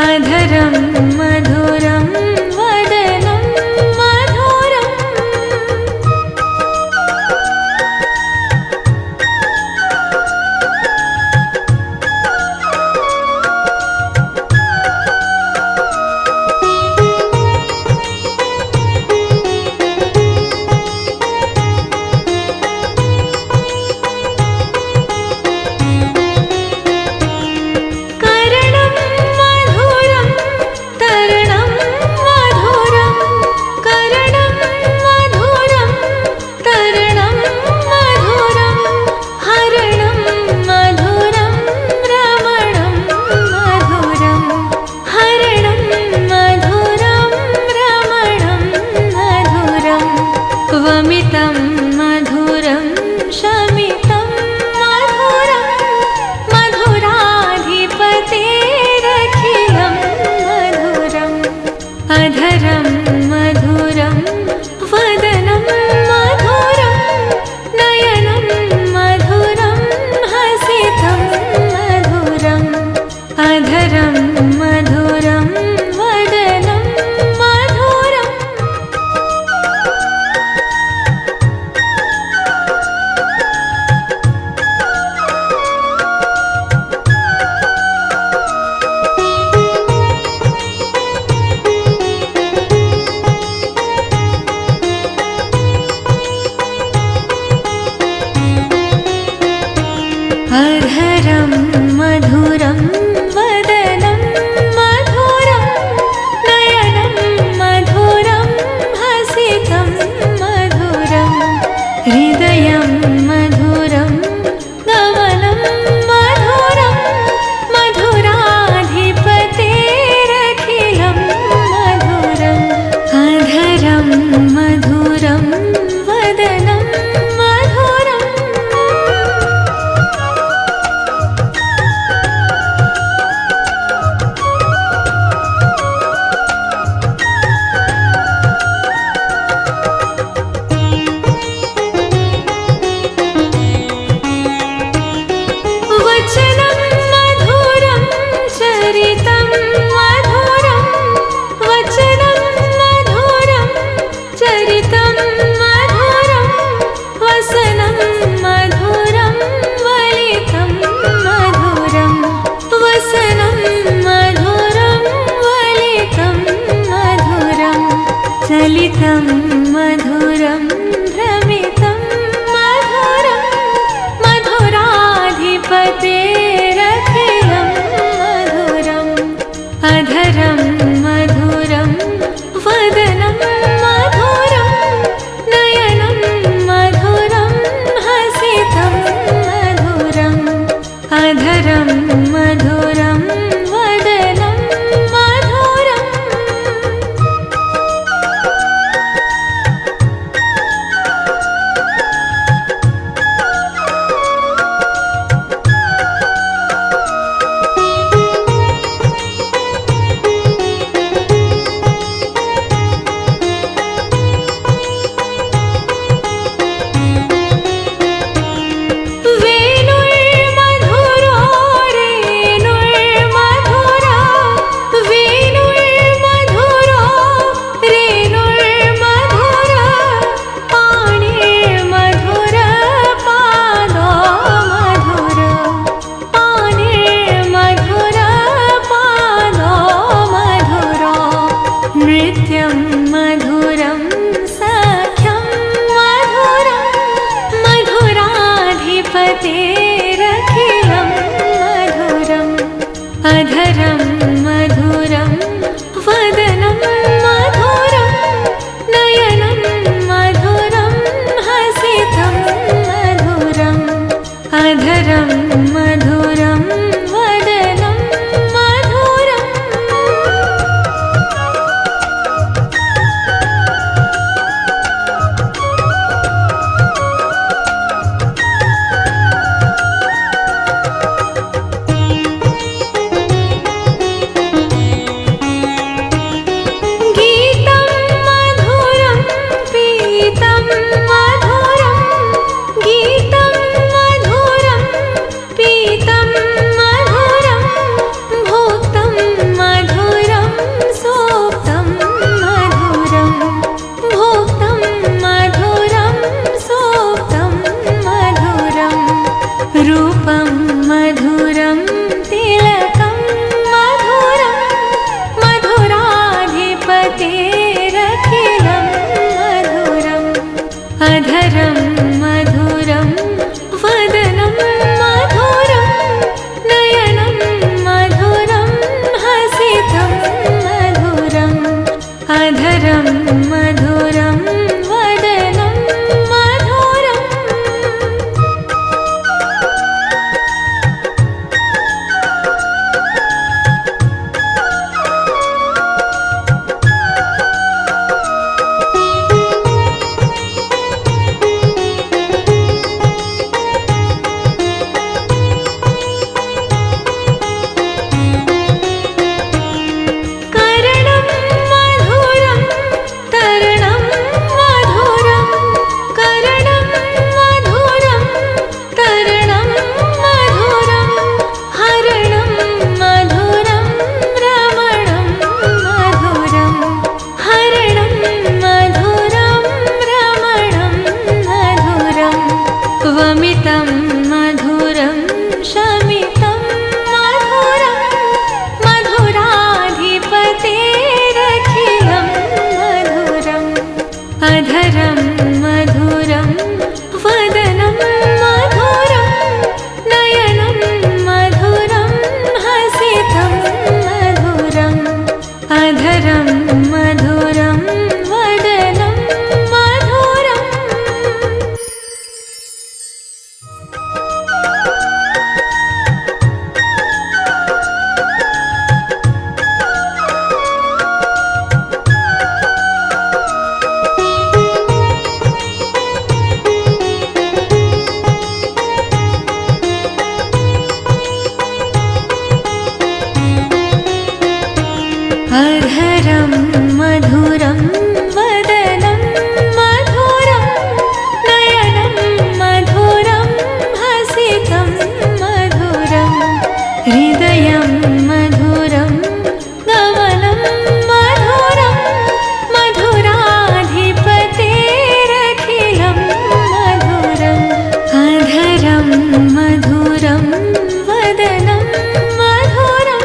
अधरं मधुरं वदनं मधुरम् करणं मधुरं तरणं मधुरं करणं मधुरं तरणं मधुरं हरणं मधुरं रमणं मधुरं हरणं मधुरं रमणं मधुरं वमितं मधुरं शमितं मधुरं मधुराधिपतेरखिलं मधुरम् अधरं मधुरं वदनं मधुरं नयनं मधुरं हसितं मधुरम् अधरं मधुरं वदनं मधुरम् भ्रमितं मधुरं भ्रमितं मधुरं मधुराधिपतेरखिलं मधुरम् अधरं मधुरं वदनं मधुरं नयनं मधुरं हसितं मधुरम् अधरं मधुरं वदनं मधुरम् वेणुर्मधुरो रेणुर्मधुरा वेणुर्मधुरो रेणुर्मधुरा पाणिर्मधुर पादो मधुर पाणिर्मधुर पादो मधुरो नृत्यं मधुरं सख्यं मधुरं मधुराधिपतेरखिलं मधुरम् अधरं मधुरं वदनं मधुरं नयनं मधुरं हसितं मधुरम् अधरं मधुरं वदनं मधुरम् गीतं मधुरं पीतं मधुरं गीतं मधुरं पीतं मधुरं भोक्तं मधुरं सोक्तं मधुरं भोक्तं मधुरं सोक्तं मधुरं रूपं मधुरं तिलकं मधुरं मधुराधिपतेरखिलं मधुरम् अधरं मधुरं वदनं मधुरं नयनं मधुरं हसितं मधुरम् अधरं मधुरं वदनं मधुरम् करणं मधुरं तरणं मधुरं करणं मधुरं तरणं मधुरं हरणं मधुरं रमणं मधुरं हरणं मधुरं रमणं मधुरं वमितं मधुरं शमितं मधुरं मधुराधिपतेरखिलं मधुरम् अधरं मधुरं वदनं मधुरं नयनं मधुरं हसितं मधुरम् अधरं मधुरं वदनं मधुरम् अधरं मधुरं वदनं मधुरं नयनं मधुरं हसितं मधुरं हृदयं मधुरं गमनं मधुरं मधुराधिपतेरखिलं मधुरम् अधरं मधुरं वदनं मधुरम्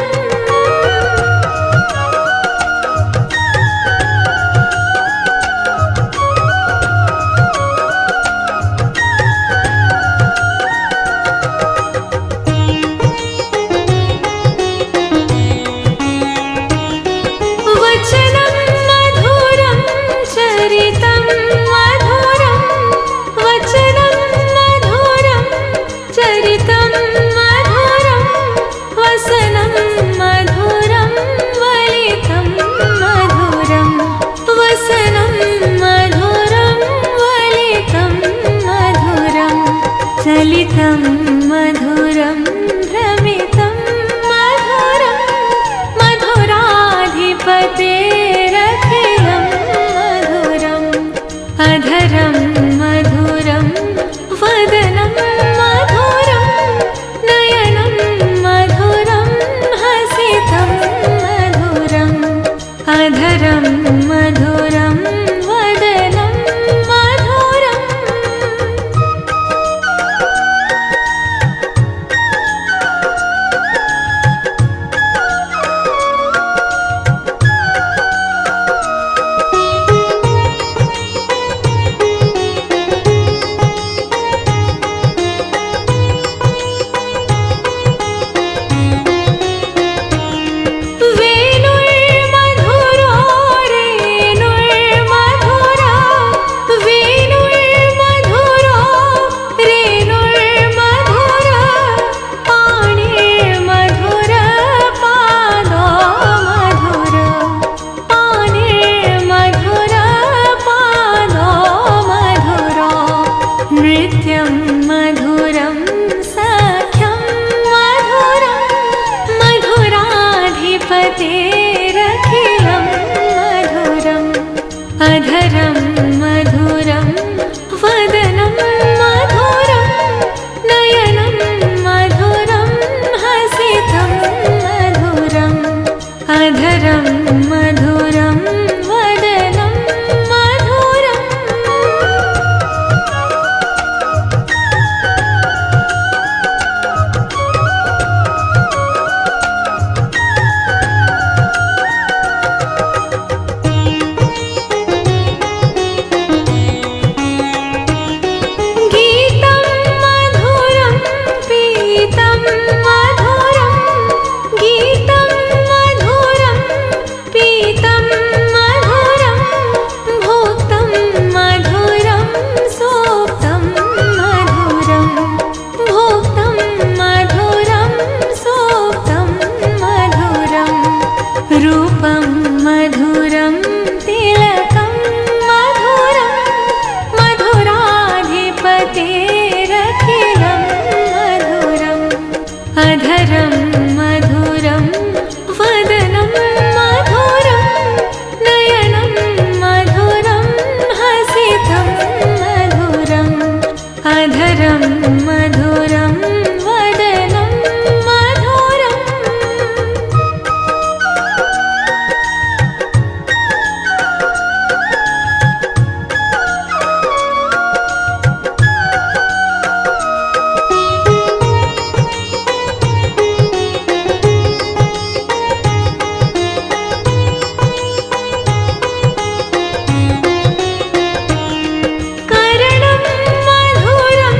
अधरं मधुरं वदनं मधुरं नयनं मधुरं हसितं मधुरम् अधरं मधुरं वदनं मधुरम् गीतं मधुरं पीतं मधुरं गीतं मधुरं पीतं मधुरं भोक्तं मधुरं सोक्तं मधुरं भोक्तं मधुरं सोक्तं मधुरं रूपं मधुरं तिलकं मधुरं मधुराधिपतेरखिलं मधुरम् अधरं मधुरं वदनं मधुरं नयनं मधुरं हसितं मधुरम् अधरं मधुरं वदनं मधुरम् करणं मधुरं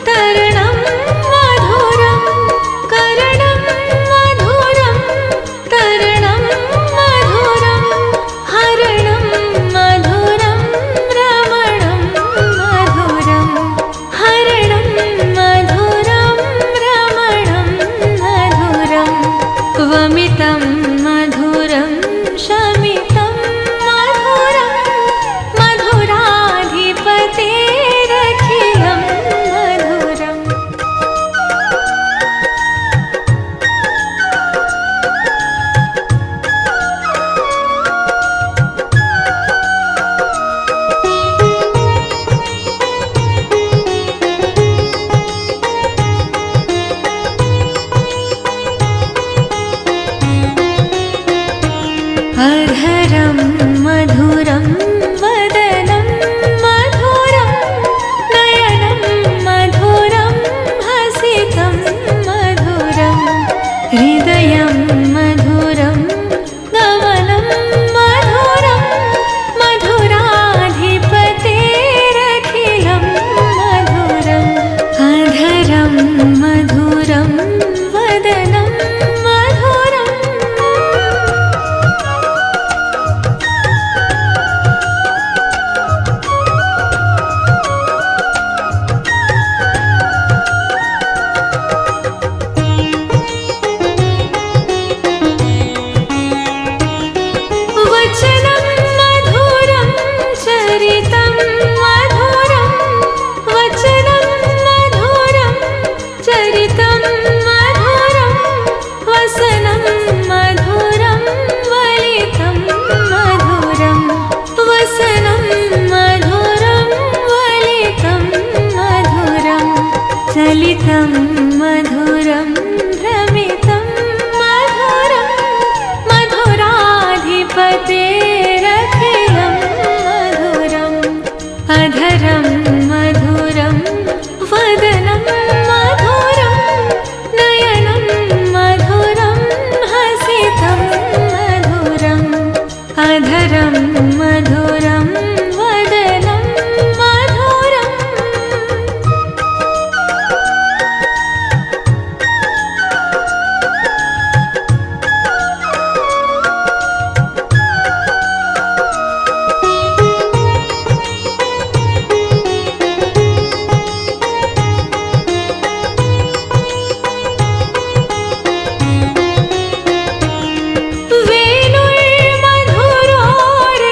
तरणं मधुरं करणं मधुरं तरणं मधुरं हरणं मधुरं रमणं मधुरं हरणं मधुरं रमणं मधुरं वमितं मधुरं शमितं मधुरं मधुराधिपतेरखिलं मधुरम् अधरं मधुरं वदनं मधुरं नयनं मधुरं हसितं मधुरं हृदयं मधुरं गमनं मधुरं मधुराधिपतेरखिलं मधुरम् अधरं मधुरं वदनं मधुरम् वचनं मधुरं चरितं मधुरं वचनं मधुरं चरितं मधुरं वसनं मधुरं वलितं मधुरं वसनं मधुरं वलितं मधुरं चलितं मधुरं भ्रमितं मधुरं मधुराधिपतेरखिलं मधुरम् अधरं मधुरं वदनं मधुरं नयनं मधुरं हसितं मधुरम् अधरं मधुरं वदनं मधुरम् वेणुर्मधुरोर्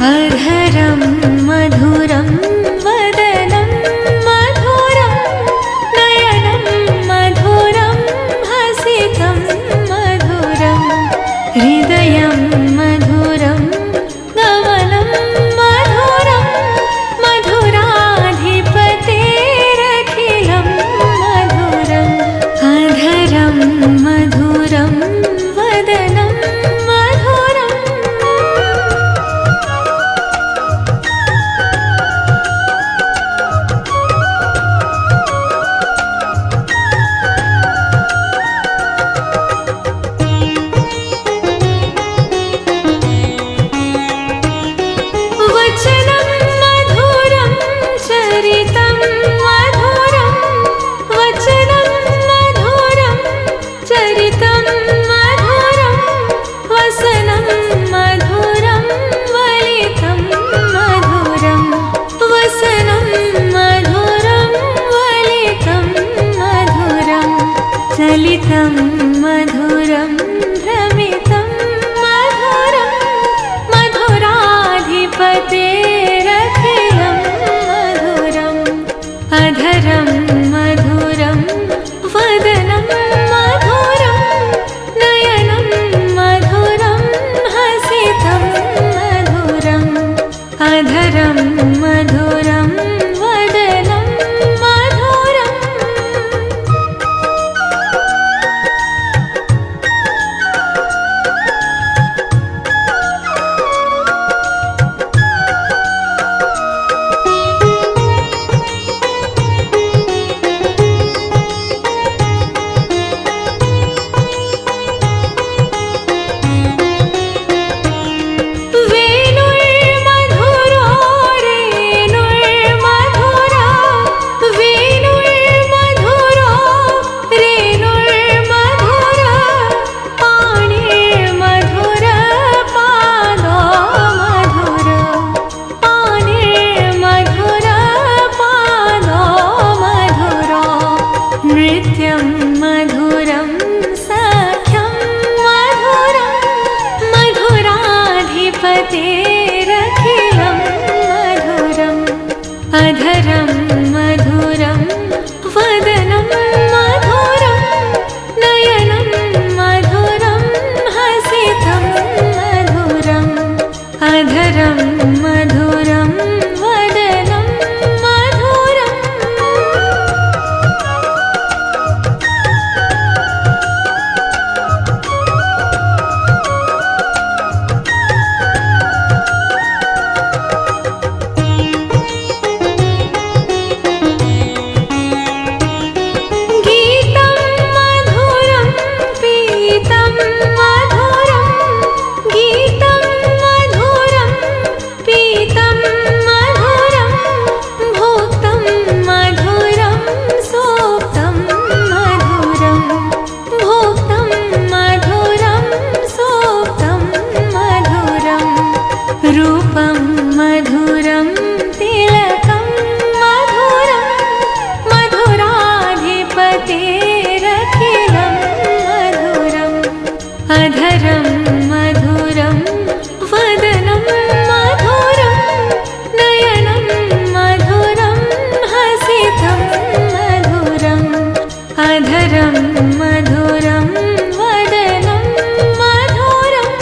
अधरं मधुरं वदनं मधुरं नयनं मधुरं हसितं मधुरं हृदयं मधुरं गमनं मधुरं मधुराधिपतेरखिलं मधुरम् अधरं मधुरं वदनं मधुरम् वचनं मधुरं चरितं मधुरं वचनं मधुरं चरितं मधुरं वसनं मधुरं वलितं मधुरं वसनं मधुरं वलितं मधुरं चलितं मधुरं भ्रमितं मधुरं मधुराधिपतेरखिलं मधुरम् अधरं मधुरं वदनं मधुरं नयनं मधुरं हसितं मधुरम् अधरं मधुरं वदनं मधुरम् वेणुर्मधुरो रेणुर्मधुरा वेणुर्मधुरो रेणुर्मधुरा पाणिर्मधुर पादो मधुर पाणिर्मधुर पादो मधुरो नृत्यं मधुरं सख्यं मधुरं मधुराधिपतेरखिलं मधुरम् अधरं मधुरं वदनं मधुरं नयनं मधुरं हसितं मधुरम् अधरं मधुरं वदनं मधुरम् गीतं मधुरं पीतं मधुरं गीतं मधुरं पीतं मधुरं भोक्तं मधुरं सोक्तं मधुरं भोक्तं मधुरं सोक्तं मधुरं रूपं मधुरं तिलकं मधुरं मधुराधिपतेरखिलं मधुरम् अधरं मधुरं वदनं मधुरं नयनं मधुरं हसितं मधुरम् अधरं मधुरं वदनं मधुरम्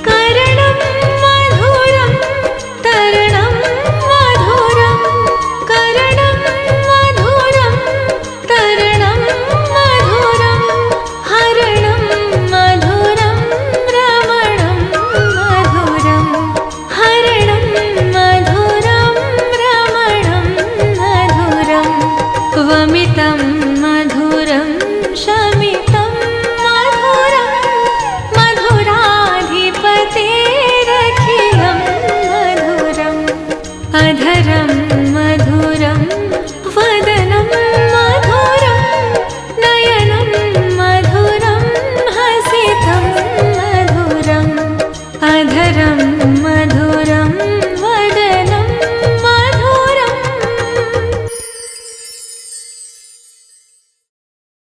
करणं मधुरं तरणं मधुरं करणं मधुरं तरणं मधुरं हरणं मधुरं रमणं मधुरं हरणं मधुरं रमणं मधुरं वमितं